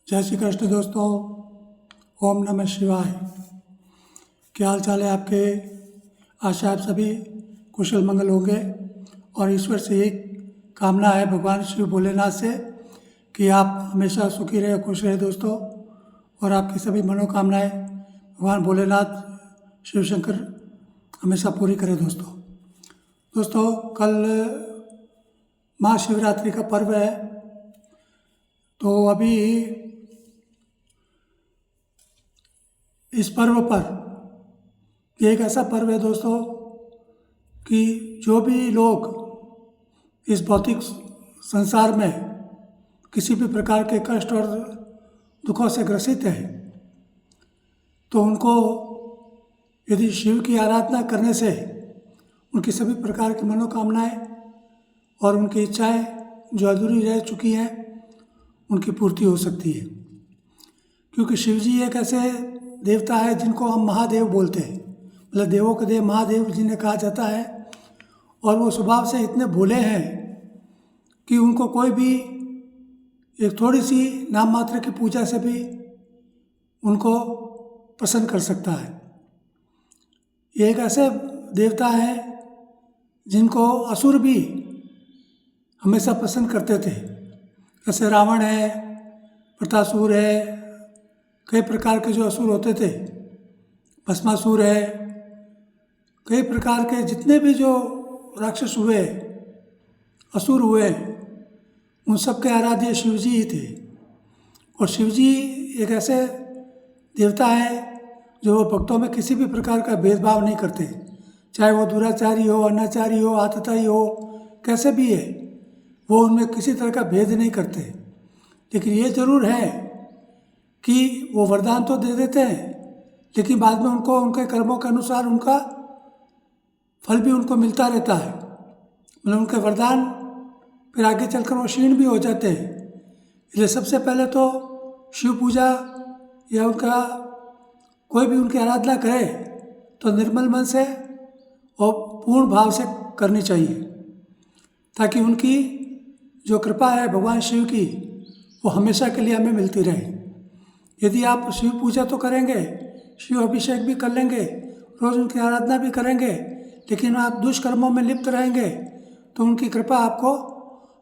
जय श्री कृष्ण दोस्तों। ओम नमः शिवाय। क्या हाल चाल है आपके? आशा आप सभी कुशल मंगल होंगे और ईश्वर से एक कामना है भगवान शिव भोलेनाथ से कि आप हमेशा सुखी रहे, खुश रहे दोस्तों, और आपकी सभी मनोकामनाएं भगवान भोलेनाथ शिव शंकर हमेशा पूरी करें दोस्तों। कल महाशिवरात्रि का पर्व है, तो अभी इस पर्व पर एक ऐसा पर्व है दोस्तों कि जो भी लोग इस भौतिक संसार में किसी भी प्रकार के कष्ट और दुखों से ग्रसित हैं, तो उनको यदि शिव की आराधना करने से उनकी सभी प्रकार की मनोकामनाएं और उनकी इच्छाएं जो अधूरी रह चुकी हैं उनकी पूर्ति हो सकती है। क्योंकि शिव जी एक ऐसे देवता है जिनको हम महादेव बोलते हैं, मतलब देवों के देव महादेव जिन्हें कहा जाता है, और वो स्वभाव से इतने भोले हैं कि उनको कोई भी एक थोड़ी सी नाम मात्र की पूजा से भी उनको प्रसन्न कर सकता है। ये एक ऐसे देवता है जिनको असुर भी हमेशा पसंद करते थे, जैसे रावण है, प्रतासुर है, कई प्रकार के जो असुर होते थे, भस्मासुर है, कई प्रकार के जितने भी जो राक्षस हुए, असुर हुए, उन सब के आराध्य शिव जी ही थे। और शिव जी एक ऐसे देवता है जो भक्तों में किसी भी प्रकार का भेदभाव नहीं करते, चाहे वो दुराचारी हो, अनाचारी हो, आतताई हो, कैसे भी है, वो उनमें किसी तरह का भेद नहीं करते। लेकिन ये जरूर है कि वो वरदान तो दे देते हैं, लेकिन बाद में उनको उनके कर्मों के अनुसार उनका फल भी उनको मिलता रहता है। मतलब उनके वरदान फिर आगे चलकर वो क्षीण भी हो जाते हैं। इसलिए सबसे पहले तो शिव पूजा या उनका कोई भी उनकी आराधना करे तो निर्मल मन से और पूर्ण भाव से करनी चाहिए, ताकि उनकी जो कृपा है भगवान शिव की वो हमेशा के लिए हमें मिलती रहे। यदि आप शिव पूजा तो करेंगे, शिव अभिषेक भी कर लेंगे, रोज़ उनकी आराधना भी करेंगे, लेकिन आप दुष्कर्मों में लिप्त रहेंगे तो उनकी कृपा आपको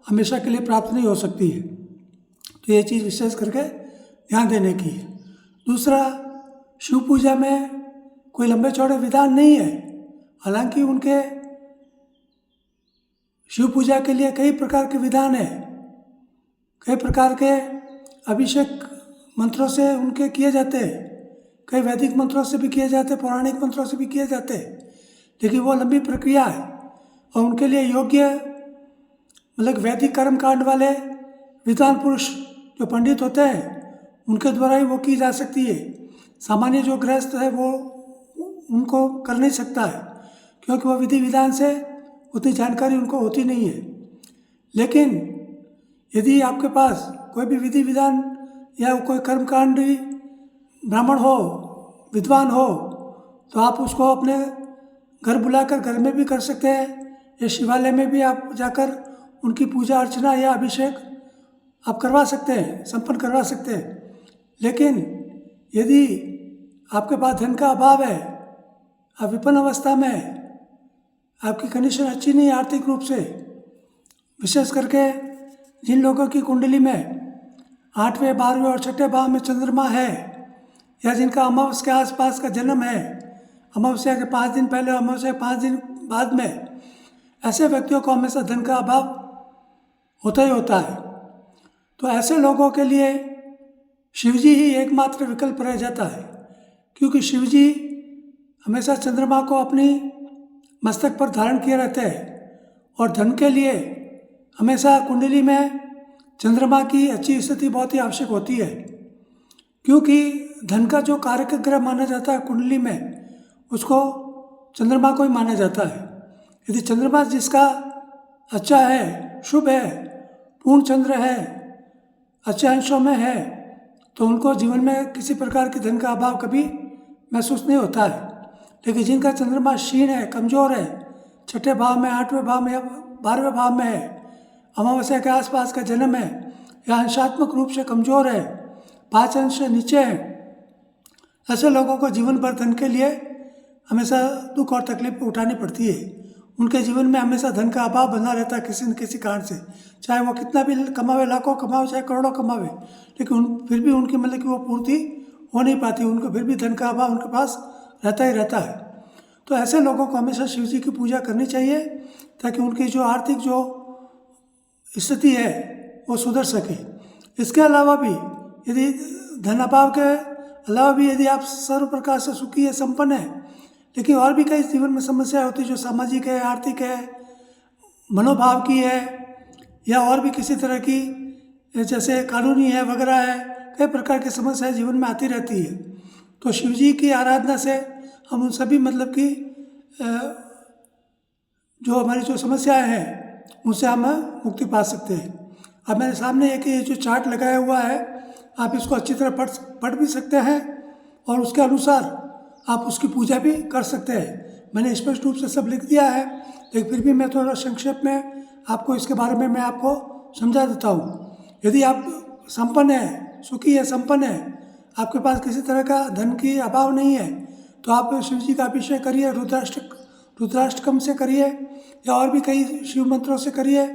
हमेशा के लिए प्राप्त नहीं हो सकती है। तो ये चीज़ विशेष करके ध्यान देने की है। दूसरा, शिव पूजा में कोई लंबे चौड़े विधान नहीं है। हालांकि उनके शिव पूजा के लिए कई प्रकार के विधान है, कई प्रकार के अभिषेक मंत्रों से उनके किए जाते हैं, कई वैदिक मंत्रों से भी किए जाते हैं, पौराणिक मंत्रों से भी किए जाते हैं, लेकिन वो लंबी प्रक्रिया है और उनके लिए योग्य मतलब वैदिक कर्म कांड वाले विद्वान पुरुष जो पंडित होते हैं उनके द्वारा ही वो की जा सकती है। सामान्य जो गृहस्थ है वो उनको कर नहीं सकता है, क्योंकि वो विधि विधान से उतनी जानकारी उनको होती नहीं है। लेकिन यदि आपके पास कोई भी विधि विधान या कोई कर्मकांड ब्राह्मण हो, विद्वान हो, तो आप उसको अपने घर बुलाकर घर में भी कर सकते हैं, या शिवालय में भी आप जाकर उनकी पूजा अर्चना या अभिषेक आप करवा सकते हैं, संपन्न करवा सकते हैं। लेकिन यदि आपके पास धन का अभाव है, आप विपन्न अवस्था में है, आपकी कंडीशन अच्छी नहीं है आर्थिक रूप से, विशेष करके जिन लोगों की कुंडली में 8वें 12वें और 6ठे भाव में चंद्रमा है, या जिनका अमावस्या के आसपास का जन्म है, अमावस्या के 5 दिन पहले, अमावस्या के 5 दिन बाद में, ऐसे व्यक्तियों को हमेशा धन का अभाव होता ही होता है। तो ऐसे लोगों के लिए शिवजी ही एकमात्र विकल्प रह जाता है, क्योंकि शिवजी हमेशा चंद्रमा को अपनी मस्तक पर धारण किए रहते हैं और धन के लिए हमेशा कुंडली में चंद्रमा की अच्छी स्थिति बहुत ही आवश्यक होती है। क्योंकि धन का जो कारक ग्रह माना जाता है कुंडली में, उसको चंद्रमा को ही माना जाता है। यदि चंद्रमा जिसका अच्छा है, शुभ है, पूर्ण चंद्र है, अच्छे अंशों में है, तो उनको जीवन में किसी प्रकार के धन का अभाव कभी महसूस नहीं होता है। लेकिन जिनका चंद्रमा क्षीण है, कमज़ोर है, 6ठे भाव में, 8वें भाव में या 12वें भाव में है, अमावस्या के आसपास का जन्म है, या अंशात्मक रूप से कमज़ोर है, 5 अंश से नीचे हैं, ऐसे लोगों को जीवन भर धन के लिए हमेशा दुख और तकलीफ उठानी पड़ती है। उनके जीवन में हमेशा धन का अभाव बना रहता है किसी न किसी कारण से, चाहे वो कितना भी कमावे, लाखों कमावे, चाहे करोड़ों कमावे, लेकिन फिर भी उनकी मतलब कि वो पूर्ति हो नहीं पाती, उनको फिर भी धन का अभाव उनके पास रहता ही रहता है। तो ऐसे लोगों को हमेशा शिव जी की पूजा करनी चाहिए ताकि उनकी जो आर्थिक जो स्थिति है वो सुधर सके। इसके अलावा भी यदि धन अभाव के अलावा भी यदि आप सर्व प्रकार से सुखी है, संपन्न है, लेकिन और भी कई जीवन में समस्याएं होती है जो सामाजिक है, आर्थिक है, मनोभाव की है, या और भी किसी तरह की जैसे कानूनी है वगैरह है, कई प्रकार की समस्याएं जीवन में आती रहती है। तो शिव जी की आराधना से हम उन सभी मतलब कि जो हमारी जो समस्याएं हैं उनसे हम मुक्ति पा सकते हैं। अब मेरे सामने एक ये जो चार्ट लगाया हुआ है, आप इसको अच्छी तरह पढ़ भी सकते हैं और उसके अनुसार आप उसकी पूजा भी कर सकते हैं। मैंने स्पष्ट रूप से सब लिख दिया है, लेकिन फिर भी मैं थोड़ा संक्षेप में आपको इसके बारे में मैं आपको समझा देता हूँ। यदि आप संपन्न है, सुखी है, संपन्न है, आपके पास किसी तरह का धन की अभाव नहीं है, तो आप शिव जी का अभिषेक करिए, रुद्राष्टकम से करिए या और भी कई शिव मंत्रों से करिए।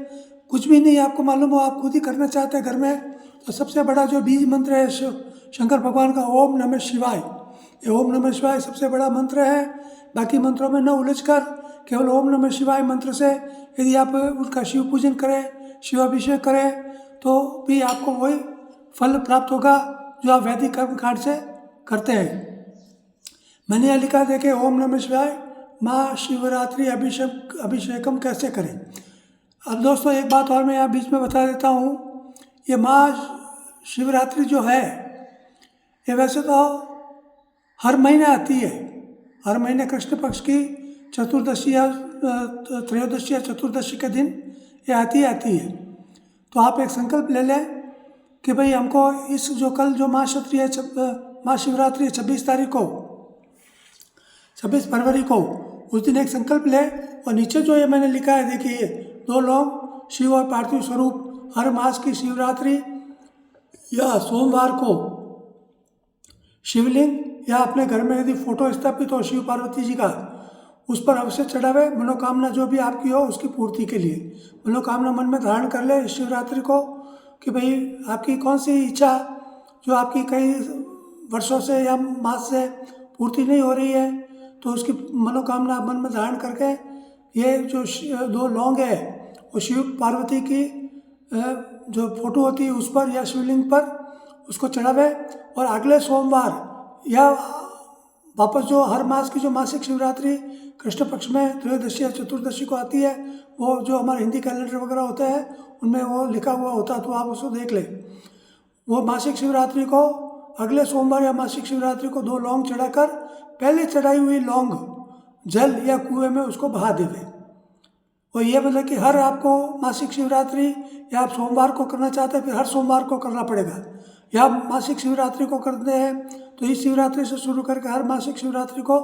कुछ भी नहीं आपको मालूम हो, आप खुद ही करना चाहते हैं घर में, तो सबसे बड़ा जो बीज मंत्र है शंकर भगवान का ओम नमः शिवाय, ये ओम नमः शिवाय सबसे बड़ा मंत्र है। बाकी मंत्रों में न उलझकर केवल ओम नमः शिवाय मंत्र से यदि आप उसका शिव पूजन करें, शिवाभिषेक करें, तो भी आपको वही फल प्राप्त होगा जो आप वैदिक कर्म कांड से करते हैं। मैंने यह लिखा देखे ओम नमः शिवाय माँ शिवरात्रि अभिषेकम कैसे करें। अब दोस्तों एक बात और मैं यहाँ बीच में बता देता हूँ, ये माँ शिवरात्रि जो है ये वैसे तो हर महीने आती है, हर महीने कृष्ण पक्ष की चतुर्दशी या त्रयोदशी या चतुर्दशी के दिन ये आती है। तो आप एक संकल्प ले लें कि भाई हमको इस जो कल जो महाशिवरात्रि है 26 तारीख को, 26 फरवरी को, उस दिन एक संकल्प ले और नीचे जो ये मैंने लिखा है देखिए, 2 लौंग शिव और पार्थिव स्वरूप हर मास की शिवरात्रि या सोमवार को शिवलिंग या अपने घर में यदि फोटो स्थापित हो शिव पार्वती जी का, उस पर अवश्य चढ़ावे। मनोकामना जो भी आपकी हो उसकी पूर्ति के लिए मनोकामना मन में धारण कर ले शिवरात्रि को कि भाई आपकी कौन सी इच्छा जो आपकी कई वर्षों से या मास से पूर्ति नहीं हो रही है, तो उसकी मनोकामना मन में धारण करके ये जो 2 लौंग है वो शिव पार्वती की जो फोटो होती है उस पर या शिवलिंग पर उसको चढ़ावे। और अगले सोमवार या वापस जो हर मास की जो मासिक शिवरात्रि कृष्ण पक्ष में त्रयोदशी या चतुर्दशी को आती है, वो जो हमारे हिंदी कैलेंडर वगैरह होते हैं उनमें वो लिखा हुआ होता है, तो आप उसको देख लें। वो मासिक शिवरात्रि को अगले सोमवार या मासिक शिवरात्रि को 2 लौंग चढ़ाकर पहले चढ़ाई हुई लौंग जल या कुएं में उसको बहा देवे। और ये मतलब कि हर आपको मासिक शिवरात्रि या आप सोमवार को करना चाहते हैं फिर हर सोमवार को करना पड़ेगा, या मासिक शिवरात्रि को करते हैं तो इस शिवरात्रि से शुरू करके हर मासिक शिवरात्रि को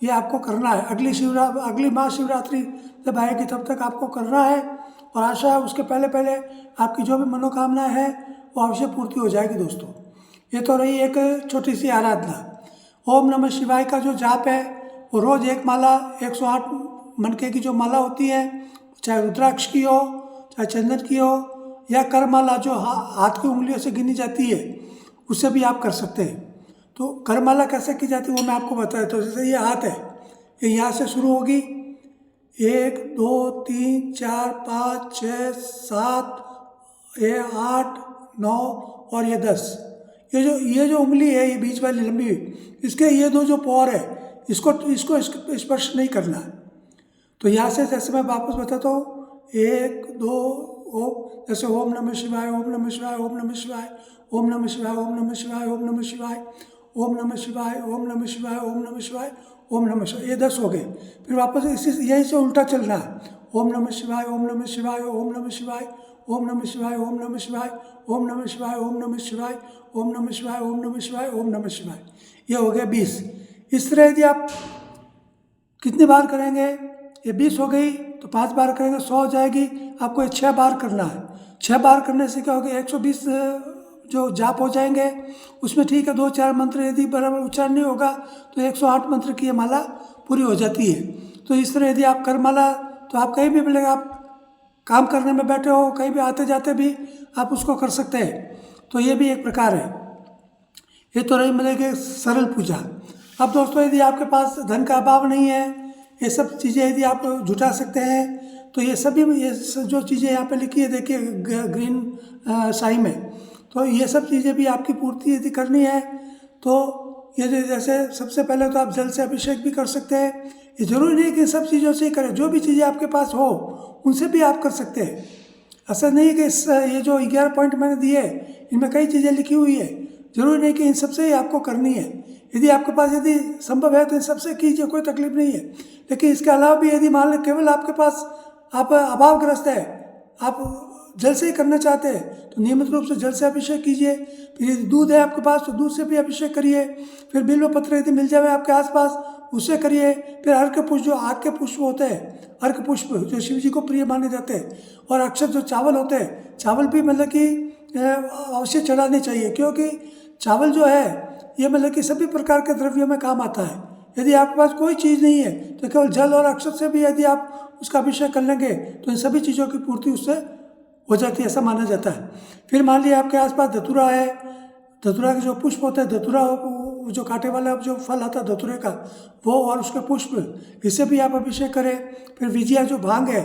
ये आपको करना है। अगली महाशिवरात्रि जब आएगी तब तक आपको करना है, और आशा है उसके पहले आपकी जो भी मनोकामना है वो अवश्य पूर्ति हो जाएगी। दोस्तों ये तो रही एक छोटी सी आराधना। ओम नमः शिवाय का जो जाप है वो रोज़ एक माला 108 मनके की जो माला होती है, चाहे रुद्राक्ष की हो, चाहे चंदन की हो, या करमाला जो हाथ की उंगलियों से गिनी जाती है उससे भी आप कर सकते हैं। तो करमाला कैसे की जाती है वो मैं आपको बता देता हूँ। जैसे ये हाथ है, ये यहाँ से शुरू होगी, 1 2 3 4 5 6 7 ये 8 9 और ये 10, ये जो उंगली है ये बीच वाली लंबी, इसके ये 2 जो पौर है इसको स्पर्श नहीं करना। तो यहाँ से जैसे मैं वापस बताता हूँ, 1 2 ओम, जैसे ओम नमः शिवाय, ओम नमः शिवाय, ओम नमः शिवाय, ओम नमः शिवाय, ओम नमः शिवाय, ओम नमः शिवाय, ओम नमः शिवाय, ओम नमः शिवाय, ओम नमः शिवाय, ओम नमः शिवाय, ये 10 हो गए। फिर वापस इसी यही से उल्टा चलना है, ओम नमः शिवाय, ओम नमः शिवाय, ओम नमः शिवाय, ओम नमः शिवाय, ओम नमः शिवाय, ओम नमः शिवाय, ओम नमः शिवाय, ओम नमः शिवाय, ओम नमः शिवाय, ओम नमः शिवाय, ये हो गया 20। इस तरह यदि आप कितनी बार करेंगे, ये 20 हो गई, तो 5 बार करेंगे 100 हो जाएगी। आपको ये 6 बार करना है। 6 बार करने से क्या होगा, 120 जो जाप हो जाएंगे उसमें ठीक है 2-4 मंत्र यदि बराबर उच्चारण नहीं होगा तो 108 मंत्र की ये माला पूरी हो जाती है। तो इस तरह यदि आप कर माला, तो आप कहीं भी मिलेगा, आप काम करने में बैठे हो, कहीं भी आते जाते भी आप उसको कर सकते हैं। तो ये भी एक प्रकार है। ये तो रही मतलब कि सरल पूजा। अब दोस्तों यदि आपके पास धन का अभाव नहीं है, ये सब चीज़ें यदि आप जुटा सकते हैं तो ये सभी जो चीज़ें यहाँ पे लिखी है देखिए ग्रीन स्याही में, तो ये सब चीज़ें भी आपकी पूर्ति यदि करनी है तो ये जैसे सबसे पहले तो आप जल से अभिषेक भी कर सकते हैं। ये जरूरी नहीं कि सब चीज़ों से ही करें, जो भी चीज़ें आपके पास हो उनसे भी आप कर सकते हैं। ऐसा नहीं कि ये जो 11 पॉइंट मैंने दिए इनमें कई चीज़ें लिखी हुई है, जरूरी नहीं कि इन सबसे ही आपको करनी है। यदि आपके पास यदि संभव है तो इन सबसे कीजिए, कोई तकलीफ नहीं है। लेकिन इसके अलावा भी यदि मान लें केवल आपके पास आप अभावग्रस्त है, आप जल से ही करना चाहते हैं तो नियमित रूप से जल से अभिषेक कीजिए। फिर यदि दूध है आपके पास तो दूध से भी अभिषेक करिए। फिर बिल्व पत्र यदि मिल जाए आपके आसपास उससे करिए। फिर अर्घ्य पुष्प, जो आग के पुष्प होते हैं, अर्घ्य पुष्प जो शिव जी को प्रिय माने जाते हैं, और अक्षत जो चावल होते हैं, चावल भी मतलब कि अवश्य चढ़ाने चाहिए, क्योंकि चावल जो है ये मतलब कि सभी प्रकार के द्रव्यों में काम आता है। यदि आपके पास कोई चीज़ नहीं है तो केवल जल और अक्षत से भी यदि आप उसका अभिषेक कर लेंगे तो इन सभी चीज़ों की पूर्ति उससे हो जाती है, ऐसा माना जाता है। फिर मान लिया आपके आसपास धतूरा है, धतूरा के जो पुष्प होते हैं, धतूरा जो कांटे वाला जो फल आता है धतूरे का, वो और उसके पुष्प, इससे भी आप अभिषेक करें। फिर विजिया जो भांग है,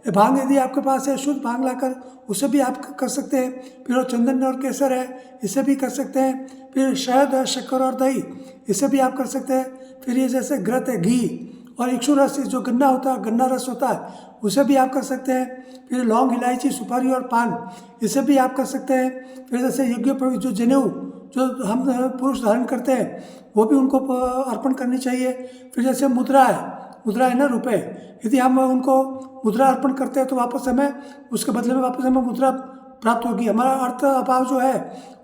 भांग यदि आपके पास है शुद्ध भांग लाकर उससे भी आप कर सकते हैं। फिर वो चंदन और केसर है, इससे भी कर सकते हैं। फिर शहद है, शक्कर और दही, इससे भी आप कर सकते हैं। फिर ये जैसे घृत है, घी, और इक्षु रस जो गन्ना होता है, गन्ना रस होता है, उसे भी आप कर सकते हैं। फिर लौंग, इलायची, सुपारी और पान, इसे भी आप कर सकते हैं। फिर जैसे यज्ञ पर जो जनेऊ जो हम पुरुष धारण करते हैं वो भी उनको अर्पण करनी चाहिए। फिर जैसे मुद्रा है ना, रुपए, यदि हम उनको मुद्रा अर्पण करते हैं तो वापस हमें उसके बदले में वापस हमें मुद्रा प्राप्त होगी, हमारा अर्थ अभाव जो है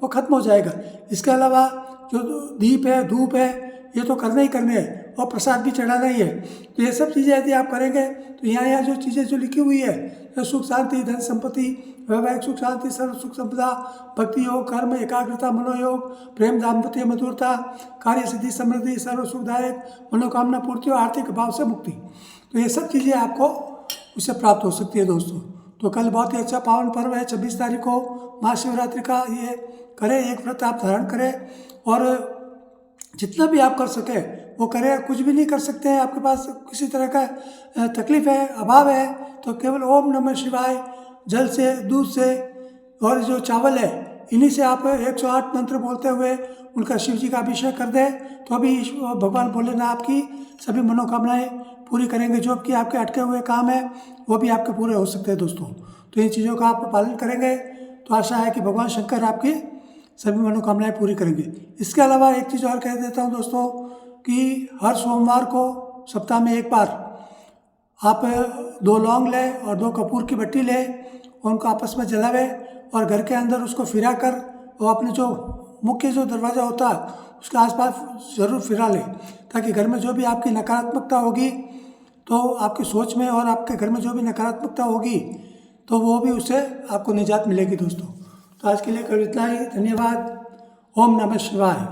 वो खत्म हो जाएगा। इसके अलावा जो दीप है, धूप है, ये तो करने ही करने हैं, और प्रसाद भी चढ़ाना ही है। तो ये सब चीज़ें यदि आप करेंगे तो यहाँ जो चीज़ें जो लिखी हुई है, तो सुख शांति, धन संपत्ति, वैवाहिक सुख शांति, सर्व सुख संपदा, भक्ति योग, कर्म एकाग्रता, मनोयोग, प्रेम, दाम्पत्य, मधुरता, कार्य सिद्धि, समृद्धि, सर्व सुखदायक, मनोकामना पूर्ति और आर्थिक अभाव से मुक्ति, तो ये सब चीज़ें आपको उससे प्राप्त हो सकती है दोस्तों। तो कल बहुत ही अच्छा पावन पर्व है, 26 तारीख को महाशिवरात्रि का। ये करें, एक व्रत आप धारण करें और जितना भी आप कर सके वो करें। कुछ भी नहीं कर सकते हैं, आपके पास किसी तरह का तकलीफ है, अभाव है, तो केवल ओम नमः शिवाय जल से, दूध से और जो चावल है, इन्हीं से आप 108 मंत्र बोलते हुए उनका शिव जी का अभिषेक कर दें, तो अभी भगवान भोलेनाथ आपकी सभी मनोकामनाएं पूरी करेंगे। जो कि आपके अटके हुए काम है वो भी आपके पूरे हो सकते हैं दोस्तों। तो इन चीज़ों का आप पालन करेंगे तो आशा है कि भगवान शंकर आपकी सभी मनोकामनाएं पूरी करेंगे। इसके अलावा एक चीज़ और कह देता हूं दोस्तों कि हर सोमवार को सप्ताह में एक बार आप 2 लौंग लें और 2 कपूर की बट्टी लें, उनको आपस में जलावें और घर के अंदर उसको फिरा कर वो अपने जो मुख्य जो दरवाज़ा होता है उसके आसपास ज़रूर फिरा लें, ताकि घर में जो भी आपकी नकारात्मकता होगी, तो आपकी सोच में और आपके घर में जो भी नकारात्मकता होगी तो वो भी उससे आपको निजात मिलेगी दोस्तों। तो आज के लिए केवल इतना ही। धन्यवाद। ओम नमः शिवाय।